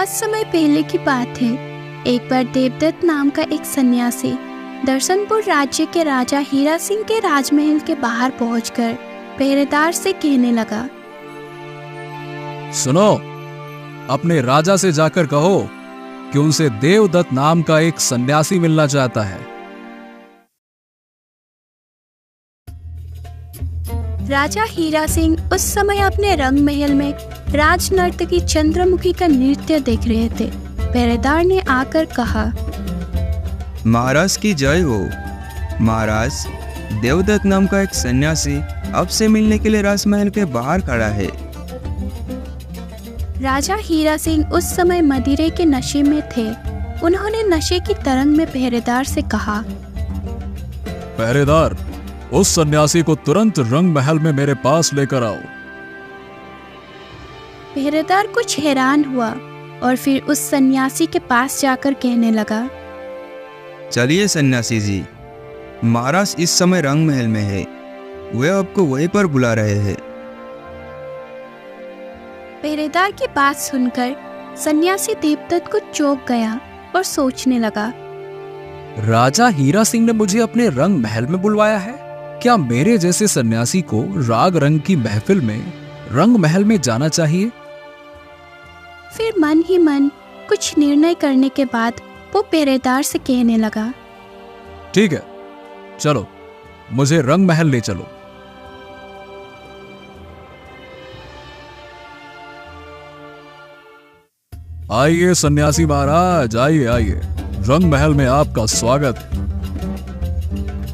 बहुत समय पहले की बात है। एक बार देवदत्त नाम का एक सन्यासी दर्शनपुर राज्य के राजा हीरा सिंह के राजमहल के बाहर पहुंचकर पहरेदार से कहने लगा, सुनो, अपने राजा से जाकर कहो कि उनसे देवदत्त नाम का एक सन्यासी मिलना चाहता है। राजा हीरा सिंह उस समय अपने रंग महल में राजनर्तकी चंद्रमुखी का नृत्य देख रहे थे। पहरेदार ने आकर कहा, महाराज की जय हो। महाराज, देवदत्त नाम का एक सन्यासी अब से मिलने के लिए राजमहल के बाहर खड़ा है। राजा हीरा सिंह उस समय मदिरे के नशे में थे। उन्होंने नशे की तरंग में पहरेदार से कहा, पहरेदार, उस सन्यासी को तुरंत रंग महल में मेरे पास लेकर आओ। पहरेदार कुछ हैरान हुआ और फिर उस सन्यासी के पास जाकर कहने लगा, चलिए सन्यासी जी, महाराज इस समय रंग महल में है, वे आपको वहीं पर बुला रहे हैं। पहरेदार की बात सुनकर सन्यासी देवदत्त को चौंक गया और सोचने लगा, राजा हीरा सिंह ने मुझे अपने रंग महल में बुलवाया है। क्या मेरे जैसे सन्यासी को राग रंग की महफिल में रंग महल में जाना चाहिए? फिर मन ही मन कुछ निर्णय करने के बाद वो पहरेदार से कहने लगा, ठीक है, चलो मुझे रंग महल ले चलो। आइए सन्यासी महाराज, आइए आइए, रंग महल में आपका स्वागत।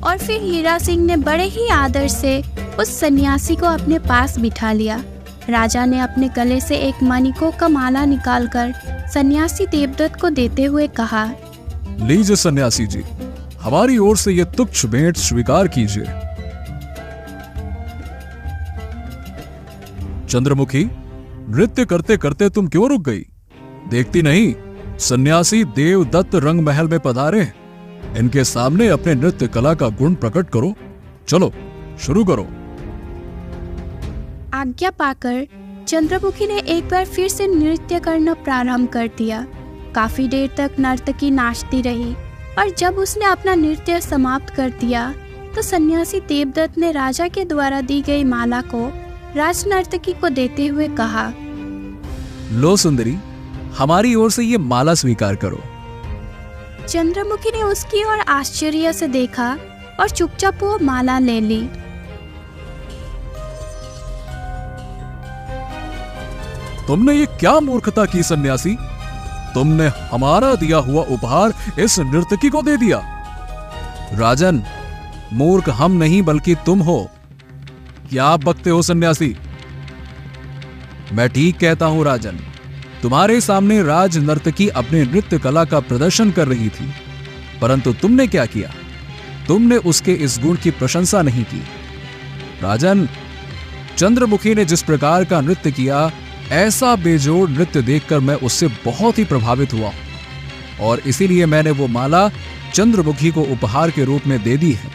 और फिर हीरा सिंह ने बड़े ही आदर से उस सन्यासी को अपने पास बिठा लिया। राजा ने अपने गले से एक मणिकों का माला निकालकर सन्यासी देवदत्त को देते हुए कहा, लीजिए सन्यासी जी, हमारी ओर से ये तुच्छ भेंट स्वीकार कीजिए। चंद्रमुखी, नृत्य करते करते तुम क्यों रुक गई? देखती नहीं, सन्यासी देवदत्त रंग महल में पधारे हैं। इनके सामने अपने नृत्य कला का गुण प्रकट करो। चलो शुरू करो। आज्ञा पाकर चंद्रमुखी ने एक बार फिर से नृत्य करना प्रारंभ कर दिया। काफी देर तक नर्तकी नाचती रही और जब उसने अपना नृत्य समाप्त कर दिया तो सन्यासी देवदत्त ने राजा के द्वारा दी गई माला को राजनर्तकी को देते हुए कहा, लो सुंदरी, हमारी ओर से ये माला स्वीकार करो। चंद्रमुखी ने उसकी ओर आश्चर्य से देखा और चुपचाप वो माला ले ली। तुमने ये क्या मूर्खता की सन्यासी? तुमने हमारा दिया हुआ उपहार इस नर्तकी को दे दिया। राजन, मूर्ख हम नहीं बल्कि तुम हो। क्या आप बकते हो सन्यासी? मैं ठीक कहता हूं राजन। तुम्हारे सामने राज नर्तकी अपने नृत्य कला का प्रदर्शन कर रही थी, परंतु तुमने क्या किया? तुमने उसके इस गुण की प्रशंसा नहीं की। राजन, चंद्रमुखी ने जिस प्रकार का नृत्य किया, ऐसा बेजोड़ नृत्य देखकर मैं उससे बहुत ही प्रभावित हुआ और इसीलिए मैंने वो माला चंद्रमुखी को उपहार के रूप में दे दी है।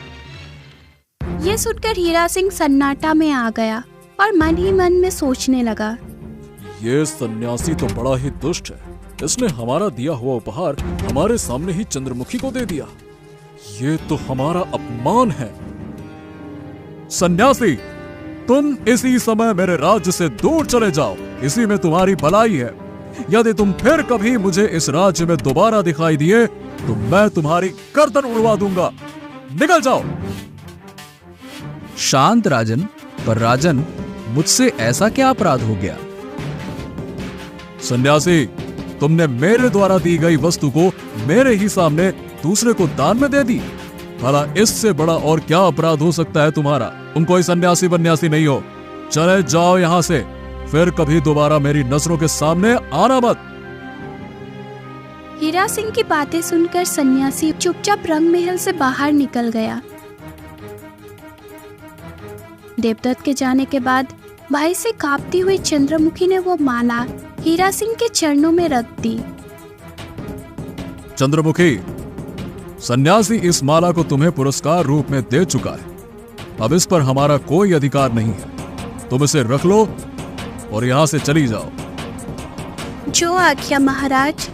ये सुनकर हीरा सिंह सन्नाटा में आ गया और मन ही मन में सोचने लगा, ये सन्यासी तो बड़ा ही दुष्ट है। इसने हमारा दिया हुआ उपहार हमारे सामने ही चंद्रमुखी को दे दिया। ये तो हमारा अपमान है। सन्यासी, तुम इसी समय मेरे राज्य से दूर चले जाओ, इसी में तुम्हारी भलाई है। यदि तुम फिर कभी मुझे इस राज्य में दोबारा दिखाई दिए तो मैं तुम्हारी गर्दन उड़वा दूंगा। निकल जाओ। शांत राजन, पर राजन, मुझसे ऐसा क्या अपराध हो गया? सन्यासी, तुमने मेरे द्वारा दी गई वस्तु को मेरे ही सामने दूसरे को दान में दे दी। भला इससे बड़ा और क्या अपराध हो सकता है तुम्हारा? तुम कोई सन्यासी बन्यासी नहीं हो। चले जाओ यहां से, फिर कभी दोबारा मेरी नजरों के सामने आना मत। हीरा सिंह की बातें सुनकर सन्यासी चुपचाप रंग महल से बाहर निकल गया। देवदत्त के जाने के बाद भय से कांपती हुई चंद्रमुखी ने वो माला हीरा सिंह के चरणों में रख दी। चंद्रमुखी, सन्यासी इस माला को तुम्हें पुरस्कार रूप में दे चुका है। अब इस पर हमारा कोई अधिकार नहीं है। तुम इसे रख लो और यहां से चली जाओ। जो आज्ञा महाराज।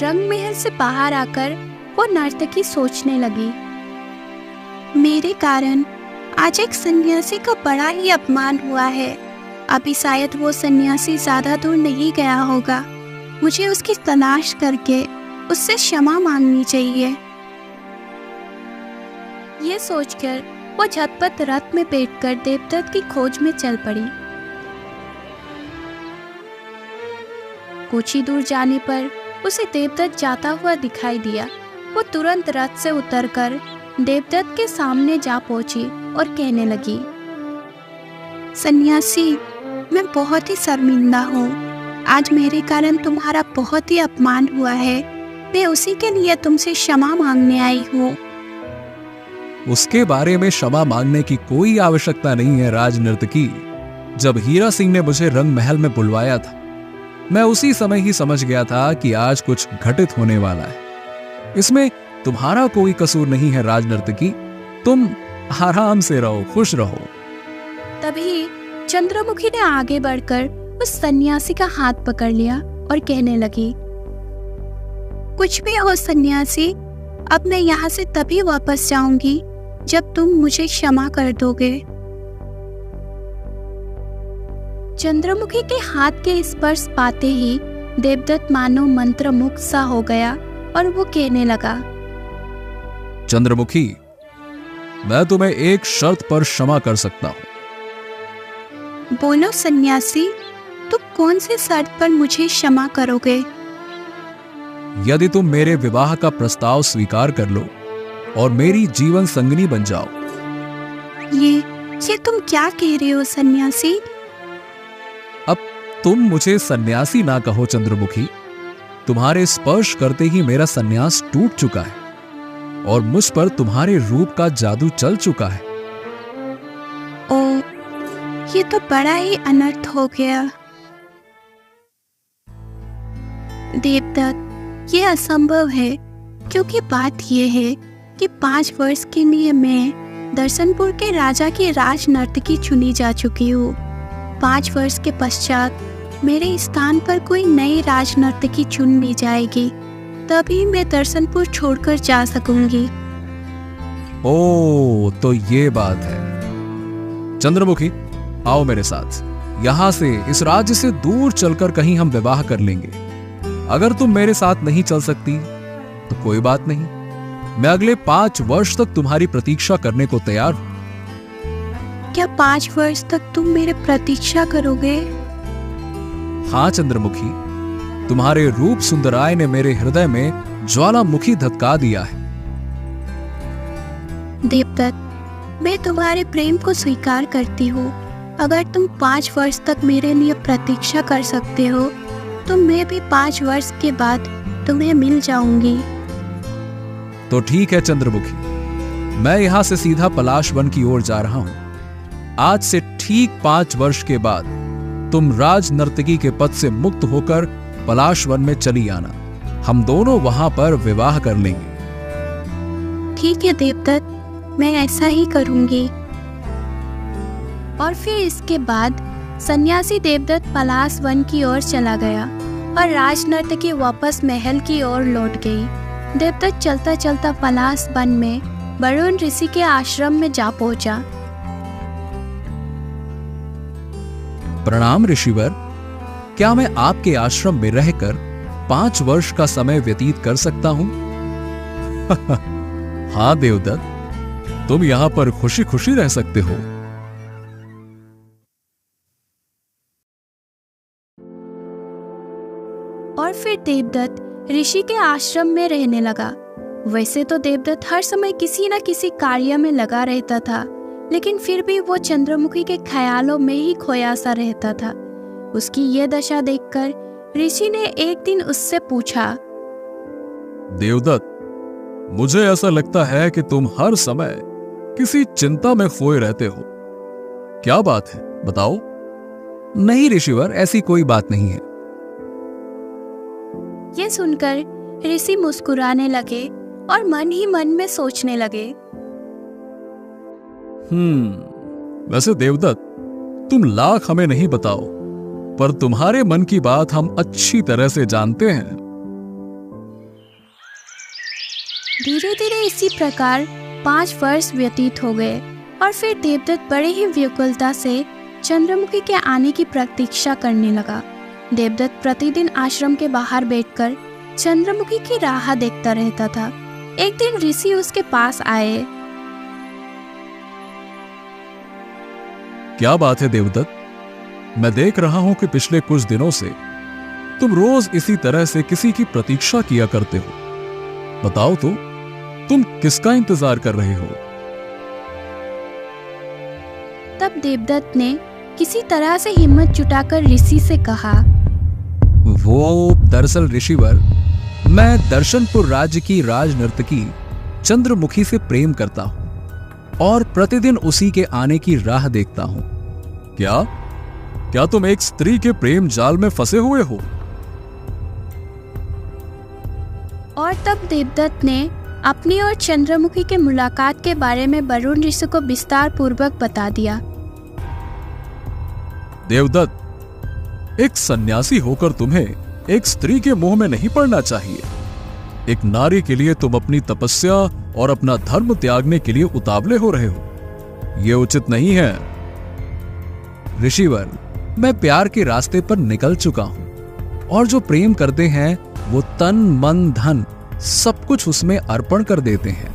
रंग महल से बाहर आकर वो नर्तकी सोचने लगी, मेरे कारण आज एक सन्यासी का बड़ा ही अपमान हुआ है। अभी शायद वो सन्यासी ज्यादा दूर नहीं गया होगा। मुझे उसकी तलाश करके उससे क्षमा मांगनी चाहिए। ये सोचकर वो झटपट रथ में बैठकर देवदत्त की खोज में चल पड़ी। कुछ ही दूर जाने पर उसे देवदत्त जाता हुआ दिखाई दिया। वो तुरंत रथ से उतरकर देवदत्त के सामने जा पहुंची और कहने लगी, सन्यासी, मैं बहुत ही शर्मिंदा हूँ। आज मेरे कारण तुम्हारा बहुत ही अपमान हुआ है। मैं उसी के लिए तुमसे क्षमा मांगने आई हूँ। उसके बारे में क्षमा मांगने की कोई आवश्यकता नहीं है राजनर्तकी। जब हीरा सिंह ने मुझे रंग महल में बुलवाया था, मैं उसी समय ही समझ गया था कि आज कुछ घटित होने वाला है। इसमें तुम्हारा कोई कसूर नहीं है राजनर्तकी। तुम आराम से रहो, खुश रहो। तभी चंद्रमुखी ने आगे बढ़कर उस सन्यासी का हाथ पकड़ लिया और कहने लगी, कुछ भी हो सन्यासी, अब मैं यहाँ से तभी वापस जाऊंगी जब तुम मुझे क्षमा कर दोगे। चंद्रमुखी के हाथ के स्पर्श पाते ही देवदत्त मानो मंत्रमुग्ध सा हो गया और वो कहने लगा, चंद्रमुखी, मैं तुम्हें एक शर्त पर क्षमा कर सकता हूं। बोलो सन्यासी, तुम कौन सी शर्त पर मुझे क्षमा करोगे? यदि तुम मेरे विवाह का प्रस्ताव स्वीकार कर लो और मेरी जीवन संगिनी बन जाओ। ये तुम क्या कह रहे हो सन्यासी? अब तुम मुझे सन्यासी ना कहो चंद्रमुखी। तुम्हारे स्पर्श करते ही मेरा सन्यास टूट चुका है और मुझ पर तुम्हारे रूप का जादू चल चुका है। ओ, ये तो बड़ा ही अनर्थ हो गया। देवदत्त, ये असंभव है, क्योंकि बात ये है कि 5 वर्ष के लिए मैं दर्शनपुर के राजा की राज नर्तकी चुनी जा चुकी हूँ। 5 वर्ष के पश्चात मेरे स्थान पर कोई नई राज नर्तकी चुन ली जाएगी, तभी मैं दर्शनपुर छोड़कर जा सकूंगी। ओ, तो ये बात है। चंद्रमुखी, आओ मेरे साथ। यहां से, इस राज्य से दूर चलकर कहीं हम विवाह कर लेंगे। अगर तुम मेरे साथ नहीं चल सकती तो कोई बात नहीं, मैं अगले 5 वर्ष तक तुम्हारी प्रतीक्षा करने को तैयार हूं। क्या 5 वर्ष तक तुम मेरे प्रतीक्षा करोगे? हाँ चंद्रमुखी, तुम्हारे रूप सुंदराय ने मेरे हृदय में ज्वालामुखी धधका दिया है। देवदत्त, मैं तुम्हारे प्रेम को स्वीकार करती हूँ। अगर तुम 5 वर्ष तक मेरे लिए प्रतीक्षा कर सकते हो तो मैं भी 5 वर्ष के बाद तुम्हें मिल जाऊंगी। तो ठीक है चंद्रमुखी, मैं यहां से सीधा पलाश वन की ओर जा रहा हूं। आज से ठीक 5 वर्ष के बाद तुम राज नर्तकी के पद से मुक्त होकर पलाश वन में चली आना। हम दोनों वहां पर विवाह कर लेंगे। ठीक है देवदत्त, मैं ऐसा ही करूंगी। और फिर इसके बाद सन्यासी देवदत्त पलाश वन की ओर चला गया और राज नर्तकी वापस महल की ओर लौट गई। देवदत्त चलता चलता पलाश वन में वरुण ऋषि के आश्रम में जा पहुंचा। प्रणाम ऋषिवर, क्या मैं आपके आश्रम में रहकर 5 वर्ष का समय व्यतीत कर सकता हूं? हाँ देवदत्त, तुम यहां पर खुशी खुशी रह सकते हो। और फिर देवदत्त ऋषि के आश्रम में रहने लगा। वैसे तो देवदत्त हर समय किसी न किसी कार्य में लगा रहता था, लेकिन फिर भी वो चंद्रमुखी के ख्यालों में ही खोया सा रहता था। उसकी ये दशा देखकर ऋषि ने एक दिन उससे पूछा, देवदत्त, मुझे ऐसा लगता है कि तुम हर समय किसी चिंता में खोए रहते हो। क्या बात है, बताओ। नहीं ऋषिवर, ऐसी कोई बात नहीं है। ये सुनकर ऋषि मुस्कुराने लगे और मन ही मन में सोचने लगे, वैसे देवदत्त, तुम लाख हमें नहीं बताओ, पर तुम्हारे मन की बात हम अच्छी तरह से जानते हैं। धीरे धीरे इसी प्रकार 5 वर्ष व्यतीत हो गए और फिर देवदत्त बड़े ही व्याकुलता से चंद्रमुखी के आने की प्रतीक्षा करने लगा। देवदत्त प्रतिदिन आश्रम के बाहर बैठकर चंद्रमुखी की राह देखता रहता था। एक दिन ऋषि उसके पास आए। क्या बात है देवदत्त, मैं देख रहा हूं कि पिछले कुछ दिनों से तुम रोज इसी तरह से किसी की प्रतीक्षा किया करते हो। बताओ तो, तुम किसका इंतजार कर रहे हो? तब देवदत्त ने किसी तरह से हिम्मत जुटाकर ऋषि से कहा, वो दरअसल ऋषिवर, मैं दर्शनपुर राज्य की राजनर्तकी चंद्रमुखी से प्रेम करता हूं और प्रतिदिन उसी के आने की राह देखता हूं। क्या तुम एक स्त्री के प्रेम जाल में फंसे हुए हो? और तब देवदत्त ने अपनी और चंद्रमुखी के मुलाकात के बारे में वरुण ऋषि को विस्तार पूर्वक बता दिया। देवदत्त, एक सन्यासी होकर तुम्हें एक स्त्री के मुंह में नहीं पड़ना चाहिए। एक नारी के लिए तुम अपनी तपस्या और अपना धर्म त्यागने के लिए उतावले हो रहे हो। यह उचित नहीं है। ऋषिवर, मैं प्यार के रास्ते पर निकल चुका हूं और जो प्रेम करते हैं वो तन मन धन सब कुछ उसमें अर्पण कर देते हैं।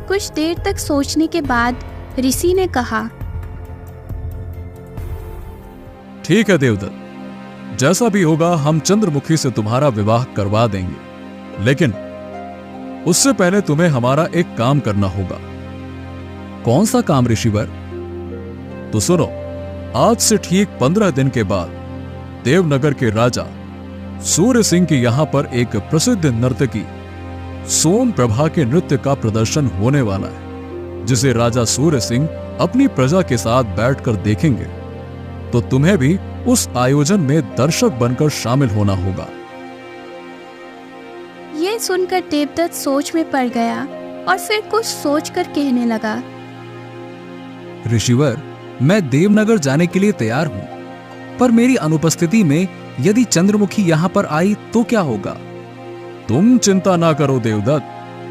कुछ देर तक सोचने के बाद ऋषि ने कहा, ठीक है देवदत्त, जैसा भी होगा हम चंद्रमुखी से तुम्हारा विवाह करवा देंगे, लेकिन उससे पहले तुम्हें हमारा एक काम करना होगा। कौन सा काम ऋषिवर? तो सुनो, आज से ठीक 15 दिन के बाद देवनगर के राजा सूर्य सिंह के यहां पर एक प्रसिद्ध नर्तकी सोम प्रभा के नृत्य का प्रदर्शन होने वाला है, जिसे राजा सूर्य सिंह अपनी प्रजा के साथ बैठकर देखेंगे। तो तुम्हें भी उस आयोजन में दर्शक बनकर शामिल होना होगा। यह सुनकर देवदत्त सोच में पड़ गया और फिर कुछ सोचकर कहने लगा, ऋषिवर, मैं देवनगर जाने के लिए तैयार हूं, पर मेरी अनुपस्थिति में यदि चंद्रमुखी यहां पर आई तो क्या होगा? तुम चिंता ना करो देवदत्त,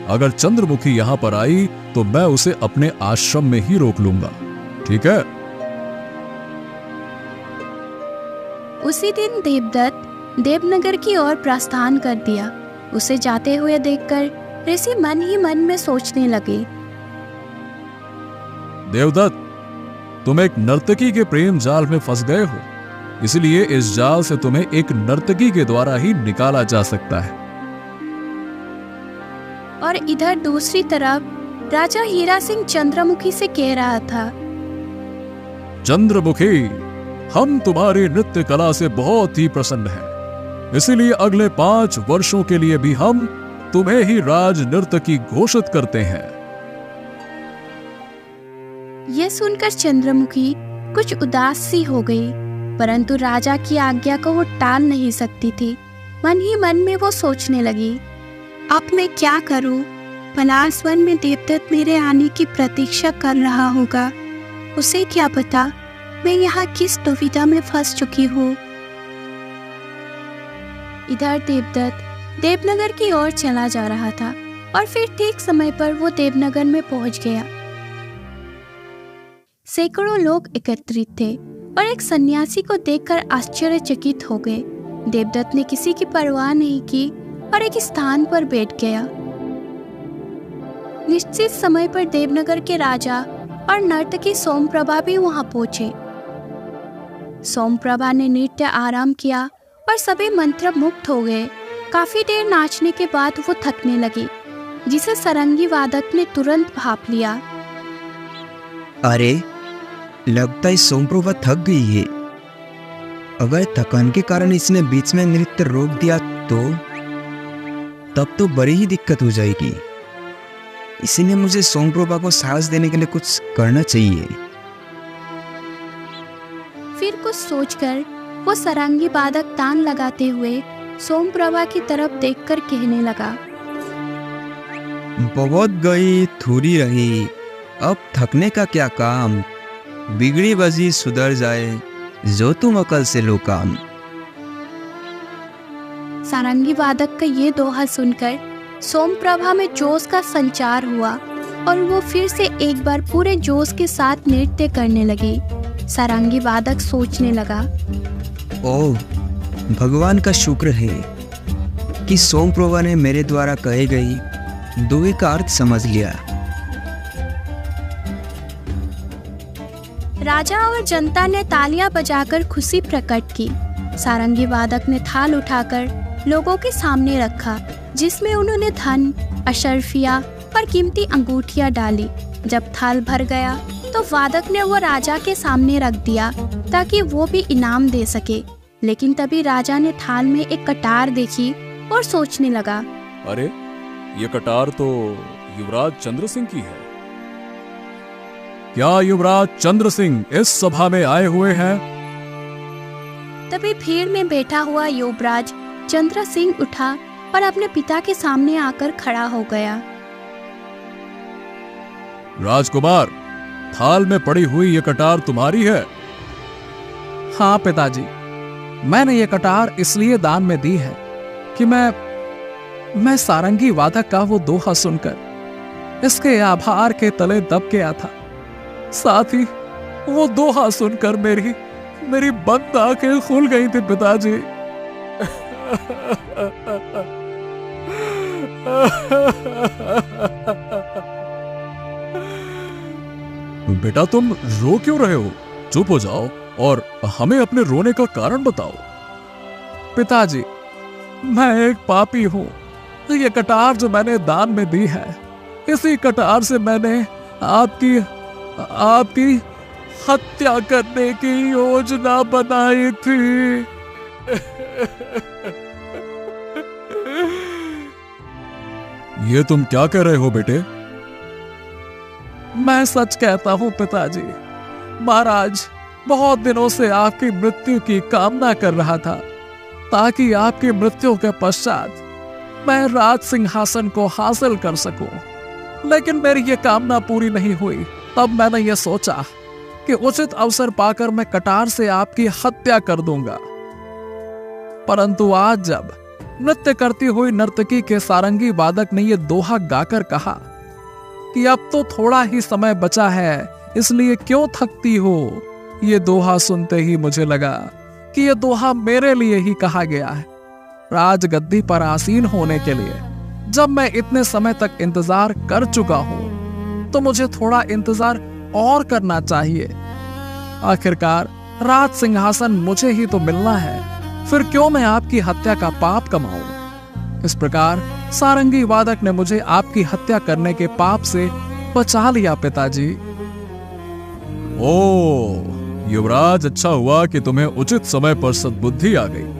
अगर चंद्रमुखी यहां पर आई तो मैं उसे अपने आश्रम में ही रोक लूंगा, ठीक है? उसी दिन देवदत्त देवनगर की ओर प्रस्थान कर दिया। उसे जाते हुए देखकर ऋषि मन ही मन में सोचने लगे, देवदत्त, तुम एक नर्तकी के प्रेम जाल में फंस गए हो, इसलिए इस जाल से तुम्हें एक नर्तकी के द्वारा ही निकाला जा सकता है। और इधर दूसरी तरफ राजा हीरा सिंह चंद्रमुखी से कह रहा था, चंद्रमुखी, हम तुम्हारी नृत्य कला से बहुत ही प्रसन्न हैं, इसीलिए अगले 5 वर्षों के लिए भी हम तुम्हें ही राज नर्तकी घोषित करते हैं। यह सुनकर चंद्रमुखी कुछ उदास सी हो गई, परंतु राजा की आज्ञा को वो टाल नहीं सकती थी। मन ही मन में वो सोचने लगी, अब मैं क्या करूं? पलाश वन में देवदत्त मेरे आने की प्रतीक्षा कर रहा होगा। उसे क्या पता मैं यहाँ किस दुविधा में फंस चुकी हूँ। इधर देवदत्त देवनगर की ओर चला जा रहा था और फिर ठीक समय पर वो देवनगर में पहुंच गया। सैकड़ों लोग एकत्रित थे और एक सन्यासी को देखकर आश्चर्यचकित हो गए। देवदत्त ने किसी की परवाह नहीं की और एक स्थान पर बैठ गया। निश्चित समय पर देवनगर के राजा और नर्तकी सोमप्रभा भी वहां पहुंचे। सोमप्रभा ने नृत्य आरंभ किया और सभी मंत्रमुग्ध हो गए। काफी देर नाचने के बाद वो थकने लगी, जिसे सारंगी वादक ने तुरंत भांप लिया। अरे, लगता है सोमप्रभा थक गई है। अगर थकान के कारण इसने बीच में नृत्य रोक दिया तो तब तो बड़ी ही दिक्कत हो जाएगी। इसीलिए मुझे सोमप्रभा को साहस देने के लिए कुछ करना चाहिए। फिर कुछ सोचकर वो सारंगी वादक तान लगाते हुए सोमप्रभा की तरफ देखकर कहने लगा, बहुत गई थोड़ी रही, अब थकने का क्या काम। बिगड़ी बजी सुधर जाए, जो तुम अकल से लो काम। सारंगी वादक का ये दोहा सुनकर सोमप्रभा में जोश का संचार हुआ और वो फिर से एक बार पूरे जोश के साथ नृत्य करने लगी। सारंगी वादक सोचने लगा, ओह, भगवान का शुक्र है कि सोमप्रभा ने मेरे द्वारा कहे गई दोहे का अर्थ समझ लिया। राजा और जनता ने तालियां बजाकर खुशी प्रकट की। सारंगी वादक ने थाल उठाकर लोगों के सामने रखा, जिसमें उन्होंने धन, अशर्फिया और कीमती अंगूठियां डाली। जब थाल भर गया तो वादक ने वो राजा के सामने रख दिया ताकि वो भी इनाम दे सके। लेकिन तभी राजा ने थाल में एक कटार देखी और सोचने लगा, अरे, ये कटार तो युवराज चंद्र सिंह की है। क्या युवराज चंद्र सिंह इस सभा में आए हुए हैं? तभी भीड़ में बैठा हुआ युवराज चंद्र सिंह उठा और अपने पिता के सामने आकर खड़ा हो गया। राजकुमार, थाल में पड़ी हुई ये कटार तुम्हारी है? हाँ पिताजी, मैंने ये कटार इसलिए दान में दी है कि मैं सारंगी वादक का वो दोहा सुनकर इसके आभार के तले दब गया था। साथ ही वो दोहा सुनकर मेरी बंद आंखें खुल गई थी पिताजी। बेटा, तुम रो क्यों रहे हो? चुप हो जाओ और हमें अपने रोने का कारण बताओ। पिताजी, मैं एक पापी हूं। ये कटार जो मैंने दान में दी है, इसी कटार से मैंने आपकी हत्या करने की योजना बनाई थी। ये तुम क्या कह रहे हो बेटे? मैं सच कहता हूं पिताजी। महाराज बहुत दिनों से आपकी मृत्यु की कामना कर रहा था ताकि आपकी मृत्यु के पश्चात मैं राज सिंहासन को हासिल कर सकूं। लेकिन मेरी यह कामना पूरी नहीं हुई। तब मैंने यह सोचा कि उचित अवसर पाकर मैं कटार से आपकी हत्या कर दूंगा। परंतु आज जब नृत्य करती हुई नर्तकी के सारंगी वादक ने यह दोहा गाकर कहा कि अब तो थोड़ा ही समय बचा है, इसलिए क्यों थकती हो, ये दोहा सुनते ही मुझे लगा कि यह दोहा मेरे लिए ही कहा गया है। राजगद्दी पर आसीन होने के लिए जब मैं इतने समय तक इंतजार कर चुका हूं, तो मुझे थोड़ा इंतजार और करना चाहिए। आखिरकार राज सिंहासन मुझे ही तो मिलना है, फिर क्यों मैं आपकी हत्या का पाप कमाऊं। इस प्रकार सारंगी वादक ने मुझे आपकी हत्या करने के पाप से बचा लिया पिताजी। ओ युवराज, अच्छा हुआ कि तुम्हें उचित समय पर सद्बुद्धि आ गई।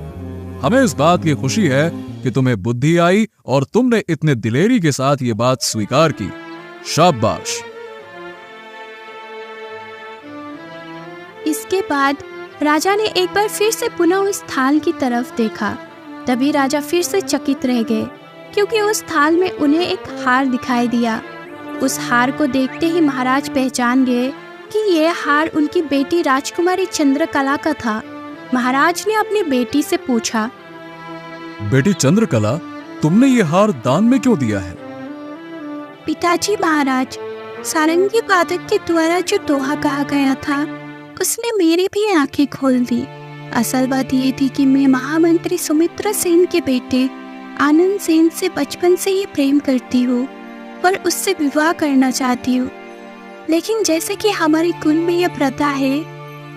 हमें इस बात की खुशी है कि तुम्हें बुद्धि आई और तुमने इतने दिलेरी के साथ ये बात स्वीकार की। शाबाश। इसके बाद राजा ने एक बार फिर से पुनः उस थाल की तरफ देखा। तभी राजा फिर से चकित रह गए, क्योंकि उस थाल में उन्हें एक हार दिखाई दिया। उस हार को देखते ही महाराज पहचान गए कि यह हार उनकी बेटी राजकुमारी चंद्रकला का था। महाराज ने अपनी बेटी से पूछा, बेटी चंद्रकला, तुमने ये हार दान में क्यों दिया है? पिताजी महाराज, सारंगी वादक के द्वारा जो दोहा कहा गया था उसने मेरी भी आंखें खोल दी। असल बात ये थी कि मैं महामंत्री सुमित्रा सेन के बेटे आनंद सेन से बचपन से ही प्रेम करती हूँ और उससे विवाह करना चाहती हूँ। लेकिन जैसे कि हमारे कुल में यह प्रथा है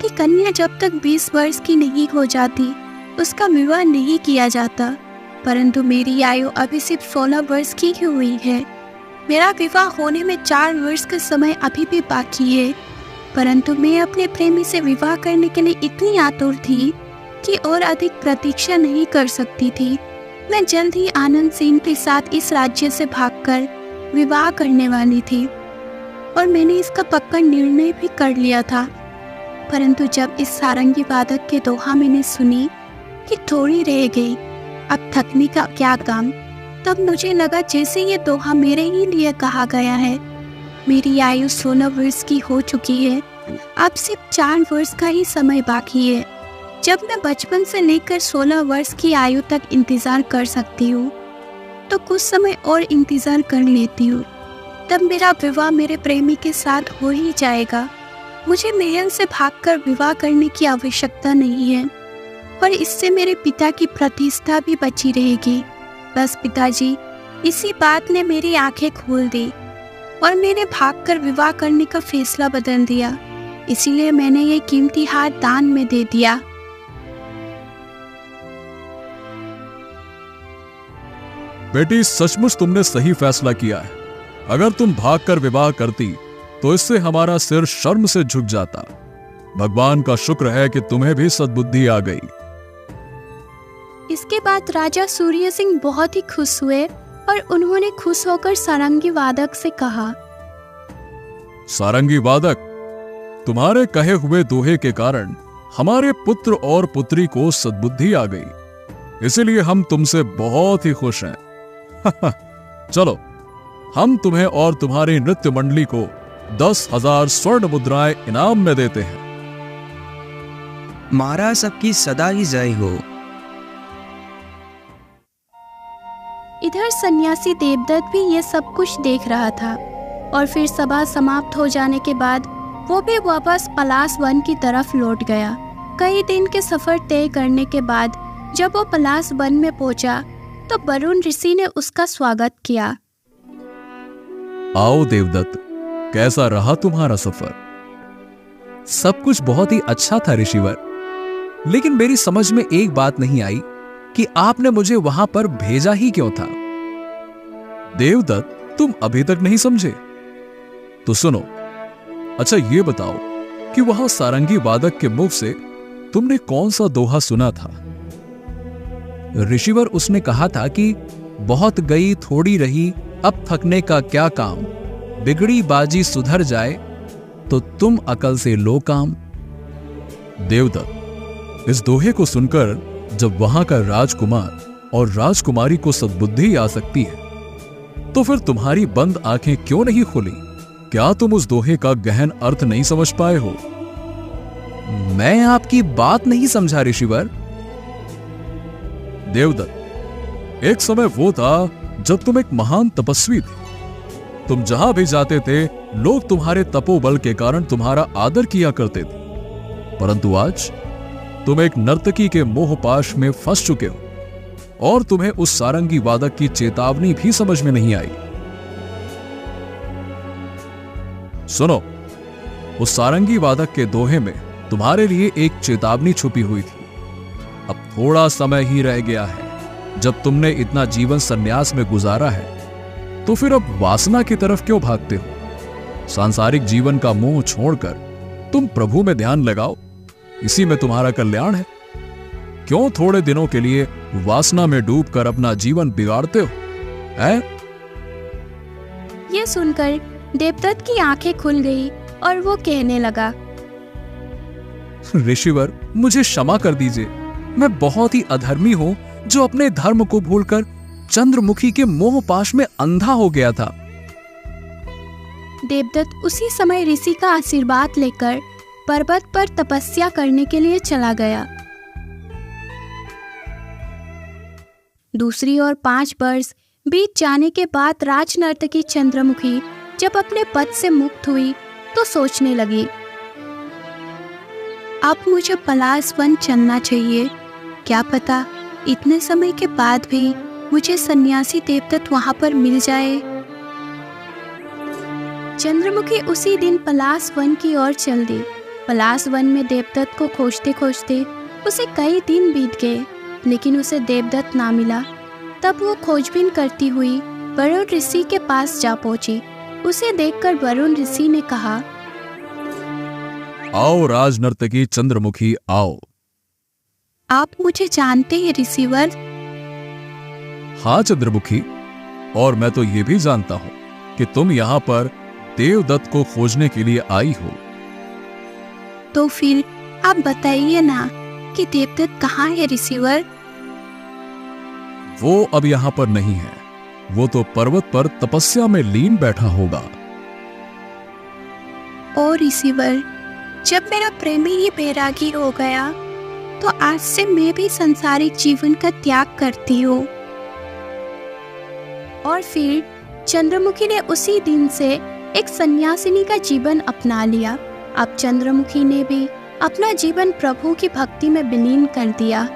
कि कन्या जब तक 20 वर्ष की नहीं हो जाती उसका विवाह नहीं किया जाता, परंतु मेरी आयु अभी सिर्फ 16 वर्ष की ही हुई है। मेरा विवाह होने में 4 वर्ष का समय अभी भी बाकी है, परंतु मैं अपने प्रेमी से विवाह करने के लिए इतनी आतुर थी कि और अधिक प्रतीक्षा नहीं कर सकती थी। मैं जल्द ही आनंद सेन के साथ इस राज्य से भागकर विवाह करने वाली थी और मैंने इसका पक्का निर्णय भी कर लिया था। परंतु जब इस सारंगी वादक के दोहा मैंने सुनी कि थोड़ी रह गई, अब थकने का क्या काम, तब मुझे लगा जैसे ये दोहा मेरे ही लिए कहा गया है। मेरी आयु 16 वर्ष की हो चुकी है अब सिर्फ 4 वर्ष का ही समय बाकी है। जब मैं बचपन से लेकर 16 वर्ष की आयु तक इंतजार कर सकती हूँ, तो कुछ समय और इंतजार कर लेती हूँ। तब मेरा विवाह मेरे प्रेमी के साथ हो ही जाएगा। मुझे महल से भागकर विवाह करने की आवश्यकता नहीं है, और इससे मेरे पिता की प्रतिष्ठा भी बची रहेगी। बस पिताजी, इसी बात ने मेरी आंखें खोल दी और मैंने भागकर विवाह करने का फैसला बदल दिया। इसीलिए मैंने ये कीमती हार दान में दे दिया। बेटी, सचमुच तुमने सही फैसला किया है। अगर तुम भागकर विवाह करती तो इससे हमारा सिर शर्म से झुक जाता। भगवान का शुक्र है कि तुम्हें भी सद्बुद्धि आ गई। इसके बाद राजा सूर्य सिंह बहुत ही खुश हुए और उन्होंने खुश होकर सारंगी वादक से कहा, सारंगी वादक, तुम्हारे कहे हुए दोहे के कारण हमारे पुत्र और पुत्री को सद्बुद्धि आ गई। इसलिए हम तुमसे बहुत ही खुश हैं। चलो, हम तुम्हें और तुम्हारी नृत्य मंडली को 10,000 स्वर्ण मुद्राएं इनाम में देते हैं। महाराज सबकी सदा ही जय हो। इधर सन्यासी देवदत्त भी ये सब कुछ देख रहा था, और फिर सभा समाप्त हो जाने के बाद वो भी वापस पलाश वन की तरफ लौट गया। कई दिन के सफर तय करने के बाद जब वो पलाश वन में पहुंचा तो वरुण ऋषि ने उसका स्वागत किया। आओ देवदत्त, कैसा रहा तुम्हारा सफर? सब कुछ बहुत ही अच्छा था ऋषिवर, लेकिन मेरी समझ में एक बात नहीं आई कि आपने मुझे वहां पर भेजा ही क्यों था। देवदत्त, तुम अभी तक नहीं समझे? तो सुनो। अच्छा, ये बताओ कि वहां सारंगी वादक के मुख से तुमने कौन सा दोहा सुना था? ऋषिवर, उसने कहा था कि बहुत गई थोड़ी रही, अब थकने का क्या काम, बिगड़ी बाजी सुधर जाए तो तुम अकल से लो काम। देवदत्त, इस दोहे को सुनकर जब वहां का राजकुमार और राजकुमारी को सद्बुद्धि आ सकती है, तो फिर तुम्हारी बंद आंखें क्यों नहीं खुली? क्या तुम उस दोहे का गहन अर्थ नहीं समझ पाए हो? मैं आपकी बात नहीं समझा ऋषिवर। देवदत्त, एक समय वो था जब तुम एक महान तपस्वी थे। तुम जहां भी जाते थे, लोग तुम्हारे तपोबल के कारण तुम्हारा आदर किया करते थे। परंतु आज तुम एक नर्तकी के मोहपाश में फंस चुके हो, और तुम्हें उस सारंगी वादक की चेतावनी भी समझ में नहीं आई। सुनो, उस सारंगी वादक के दोहे में तुम्हारे लिए एक चेतावनी छुपी हुई थी। अब थोड़ा समय ही रह गया है। जब तुमने इतना जीवन सन्यास में गुजारा है, तो फिर अब वासना की तरफ क्यों भागते हो? सांसारिक जीवन का मोह छोड़कर तुम प्रभु में ध्यान लगाओ, इसी में तुम्हारा कल्याण है। क्यों थोड़े दिनों के लिए वासना में डूबकर अपना जीवन बिगाड़ते हो? हैं? ये सुनकर देवदत्त की आंखें खुल गई और वो कहने लगा, ऋषिवर, मुझे क्षमा कर दीजिए। मैं बहुत ही अधर्मी हूं जो अपने धर्म को भूलकर चंद्रमुखी के मोहपाश में अंधा हो गया था। देवदत्त उसी समय ऋषि का आशीर्वाद लेकर पर्वत पर तपस्या करने के लिए चला गया। दूसरी ओर 5 वर्ष बीत जाने के बाद राजनर्तकी चंद्रमुखी जब अपने पद से मुक्त हुई तो सोचने लगी, अब मुझे पलाश वन चलना चाहिए। क्या पता इतने समय के बाद भी मुझे सन्यासी देवदत्त वहां पर मिल जाए। चंद्रमुखी उसी दिन पलाश वन की ओर चल दी। पलाश वन में देवदत्त को खोजते खोजते उसे कई दिन बीत गए, लेकिन उसे देवदत्त ना मिला। तब वो खोजबीन करती हुई वरुण ऋषि के पास जा पहुंची। उसे देखकर वरुण ऋषि ने कहा, आओ राजनर्तकी चंद्रमुखी, आओ। आप मुझे जानते हैं ऋषिवर? हाँ चंद्रमुखी, और मैं तो ये भी जानता हूं कि तुम यहां पर देवदत्त को खोजने के लिए आई हो। तो फिर आप बताइए ना कि देवदत्त कहाँ है ऋषिवर? वो अब यहां पर नहीं है। वो तो पर्वत पर तपस्या में लीन बैठा होगा। ओ ऋषिवर, जब मेरा प्रेमी ही बैरागी हो गया तो आज से मैं भी सांसारिक जीवन का त्याग करती हूँ। और फिर चंद्रमुखी ने उसी दिन से एक सन्यासिनी का जीवन अपना लिया। अब चंद्रमुखी ने भी अपना जीवन प्रभु की भक्ति में विलीन कर दिया।